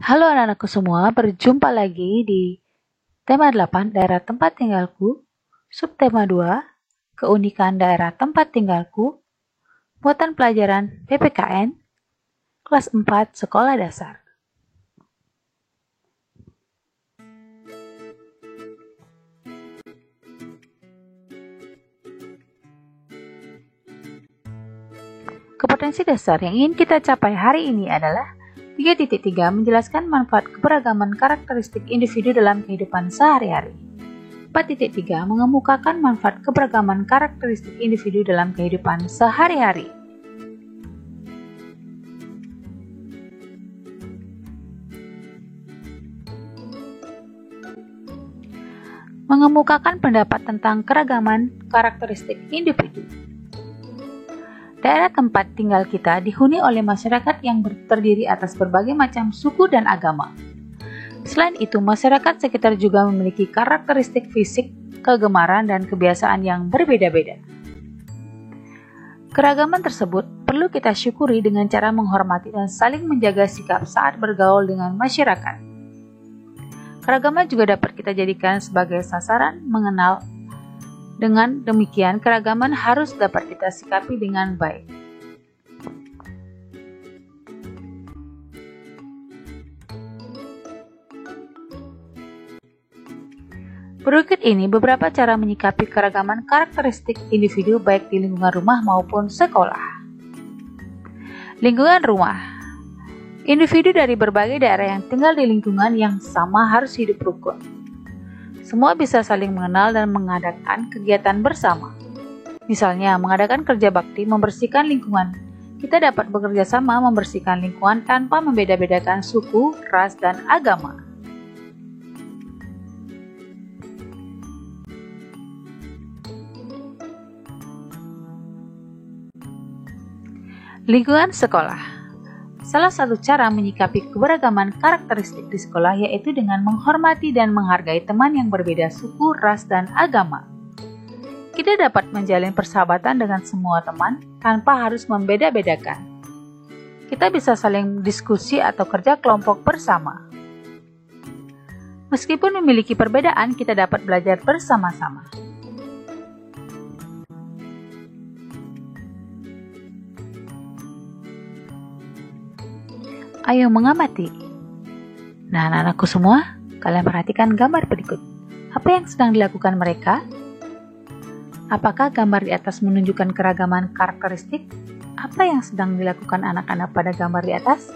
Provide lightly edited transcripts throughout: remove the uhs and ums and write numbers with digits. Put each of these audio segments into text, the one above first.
Halo anak-anakku semua, berjumpa lagi di tema 8 daerah tempat tinggalku, subtema 2, keunikan daerah tempat tinggalku, muatan pelajaran PPKN, kelas 4 sekolah dasar. Kompetensi dasar yang ingin kita capai hari ini adalah 3.3 menjelaskan manfaat keberagaman karakteristik individu dalam kehidupan sehari-hari. 4.3 mengemukakan manfaat keberagaman karakteristik individu dalam kehidupan sehari-hari. Mengemukakan pendapat tentang keragaman karakteristik individu. Daerah tempat tinggal kita dihuni oleh masyarakat yang terdiri atas berbagai macam suku dan agama. Selain itu, masyarakat sekitar juga memiliki karakteristik fisik, kegemaran, dan kebiasaan yang berbeda-beda. Keragaman tersebut perlu kita syukuri dengan cara menghormati dan saling menjaga sikap saat bergaul dengan masyarakat. Keragaman juga dapat kita jadikan sebagai sasaran mengenal. Dengan demikian, keragaman harus dapat kita sikapi dengan baik. Berikut ini beberapa cara menyikapi keragaman karakteristik individu baik di lingkungan rumah maupun sekolah. Lingkungan rumah. Individu dari berbagai daerah yang tinggal di lingkungan yang sama harus hidup rukun. Semua bisa saling mengenal dan mengadakan kegiatan bersama. Misalnya, mengadakan kerja bakti membersihkan lingkungan. Kita dapat bekerja sama membersihkan lingkungan tanpa membeda-bedakan suku, ras, dan agama. Lingkungan sekolah. Salah satu cara menyikapi keberagaman karakteristik di sekolah yaitu dengan menghormati dan menghargai teman yang berbeda suku, ras, dan agama. Kita dapat menjalin persahabatan dengan semua teman tanpa harus membeda-bedakan. Kita bisa saling diskusi atau kerja kelompok bersama. Meskipun memiliki perbedaan, kita dapat belajar bersama-sama. Ayo mengamati. Nah, anak-anakku semua, kalian perhatikan gambar berikut. Apa yang sedang dilakukan mereka? Apakah gambar di atas menunjukkan keragaman karakteristik? Apa yang sedang dilakukan anak-anak pada gambar di atas?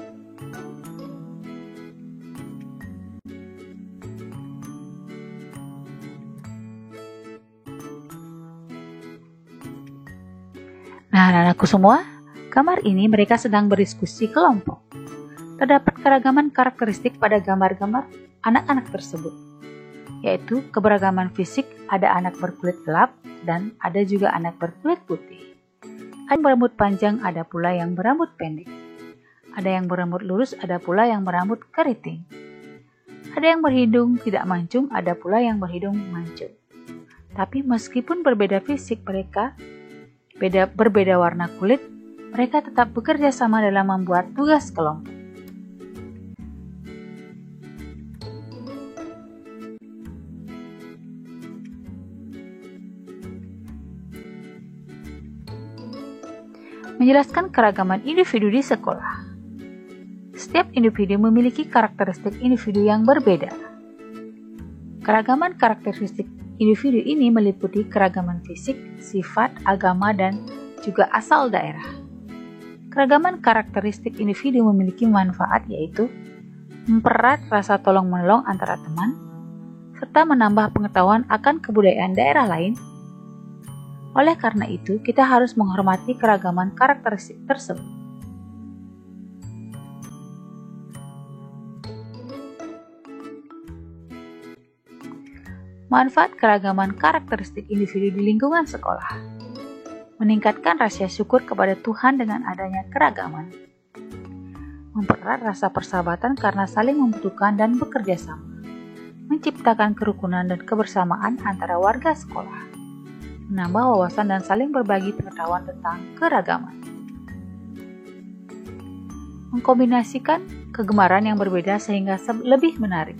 Nah, anak-anakku semua, gambar ini mereka sedang berdiskusi kelompok. Terdapat keragaman karakteristik pada gambar-gambar anak-anak tersebut, yaitu keberagaman fisik, ada anak berkulit gelap dan ada juga anak berkulit putih. Ada yang berambut panjang, ada pula yang berambut pendek. Ada yang berambut lurus, ada pula yang berambut keriting. Ada yang berhidung tidak mancung, ada pula yang berhidung mancung. Tapi meskipun berbeda fisik mereka, berbeda warna kulit, mereka tetap bekerja sama dalam membuat tugas kelompok. Menjelaskan keragaman individu di sekolah. Setiap individu memiliki karakteristik individu yang berbeda. Keragaman karakteristik individu ini meliputi keragaman fisik, sifat, agama, dan juga asal daerah. Keragaman karakteristik individu memiliki manfaat yaitu mempererat rasa tolong-menolong antara teman, serta menambah pengetahuan akan kebudayaan daerah lain. Oleh karena itu, kita harus menghormati keragaman karakteristik tersebut. Manfaat keragaman karakteristik individu di lingkungan sekolah. Meningkatkan rasa syukur kepada Tuhan dengan adanya keragaman. Mempererat rasa persahabatan karena saling membutuhkan dan bekerja sama. Menciptakan kerukunan dan kebersamaan antara warga sekolah. Menambah wawasan dan saling berbagi pengetahuan tentang keragaman. Mengkombinasikan kegemaran yang berbeda sehingga lebih menarik.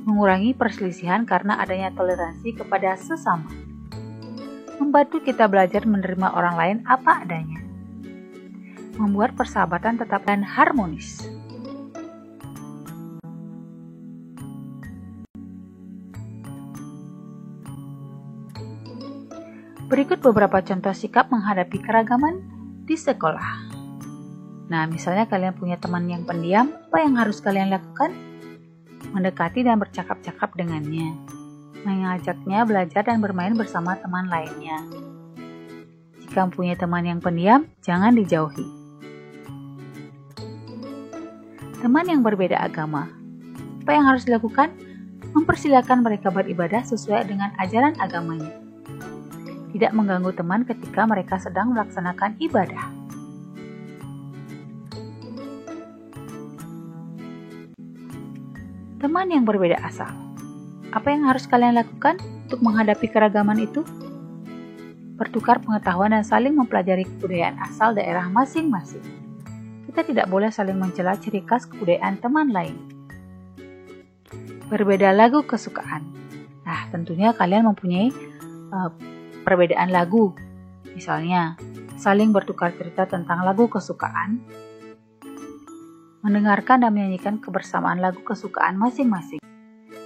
Mengurangi perselisihan karena adanya toleransi kepada sesama. Membantu kita belajar menerima orang lain apa adanya. Membuat persahabatan tetap dan harmonis. Berikut beberapa contoh sikap menghadapi keragaman di sekolah. Nah, misalnya kalian punya teman yang pendiam, apa yang harus kalian lakukan? Mendekati dan bercakap-cakap dengannya. Mengajaknya belajar dan bermain bersama teman lainnya. Jika punya teman yang pendiam, jangan dijauhi. Teman yang berbeda agama. Apa yang harus dilakukan? Mempersilakan mereka beribadah sesuai dengan ajaran agamanya. Tidak mengganggu teman ketika mereka sedang melaksanakan ibadah. Teman yang berbeda asal. Apa yang harus kalian lakukan untuk menghadapi keragaman itu? Bertukar pengetahuan dan saling mempelajari kebudayaan asal daerah masing-masing. Kita tidak boleh saling mencela ciri khas kebudayaan teman lain. Berbeda lagu kesukaan. Nah, tentunya kalian mempunyai perbedaan lagu. Misalnya, saling bertukar cerita tentang lagu kesukaan, mendengarkan dan menyanyikan kebersamaan lagu kesukaan masing-masing,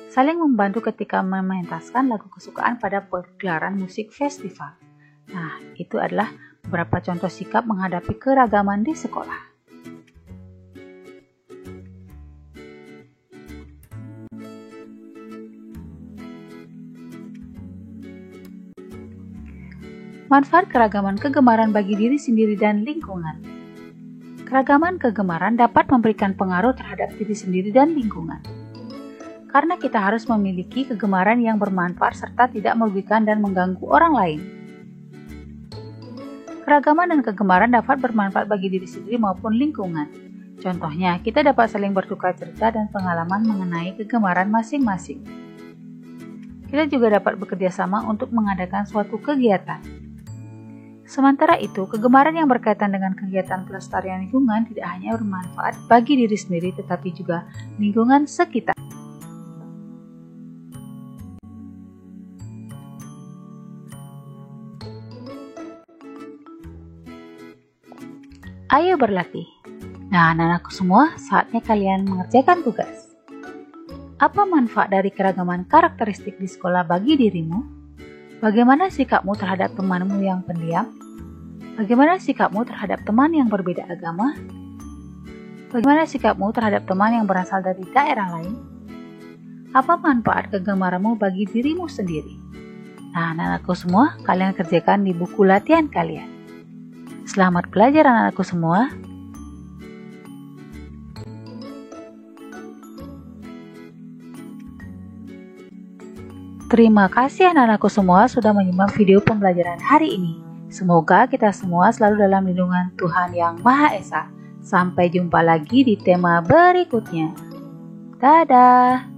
saling membantu ketika mementaskan lagu kesukaan pada pergelaran musik festival. Nah, itu adalah beberapa contoh sikap menghadapi keragaman di sekolah. Manfaat keragaman kegemaran bagi diri sendiri dan lingkungan. Keragaman kegemaran dapat memberikan pengaruh terhadap diri sendiri dan lingkungan. Karena kita harus memiliki kegemaran yang bermanfaat serta tidak merugikan dan mengganggu orang lain. Keragaman dan kegemaran dapat bermanfaat bagi diri sendiri maupun lingkungan. Contohnya, kita dapat saling bertukar cerita dan pengalaman mengenai kegemaran masing-masing. Kita juga dapat bekerja sama untuk mengadakan suatu kegiatan. Sementara itu, kegemaran yang berkaitan dengan kegiatan pelestarian lingkungan tidak hanya bermanfaat bagi diri sendiri tetapi juga lingkungan sekitar. Ayo berlatih. Nah, anak-anakku semua, saatnya kalian mengerjakan tugas. Apa manfaat dari keragaman karakteristik di sekolah bagi dirimu? Bagaimana sikapmu terhadap temanmu yang pendiam? Bagaimana sikapmu terhadap teman yang berbeda agama? Bagaimana sikapmu terhadap teman yang berasal dari daerah lain? Apa manfaat kegemaranmu bagi dirimu sendiri? Nah, anak-anakku semua, kalian kerjakan di buku latihan kalian. Selamat belajar anak-anakku semua. Terima kasih anak-anakku semua sudah menyimak video pembelajaran hari ini. Semoga kita semua selalu dalam lindungan Tuhan Yang Maha Esa. Sampai jumpa lagi di tema berikutnya. Dadah!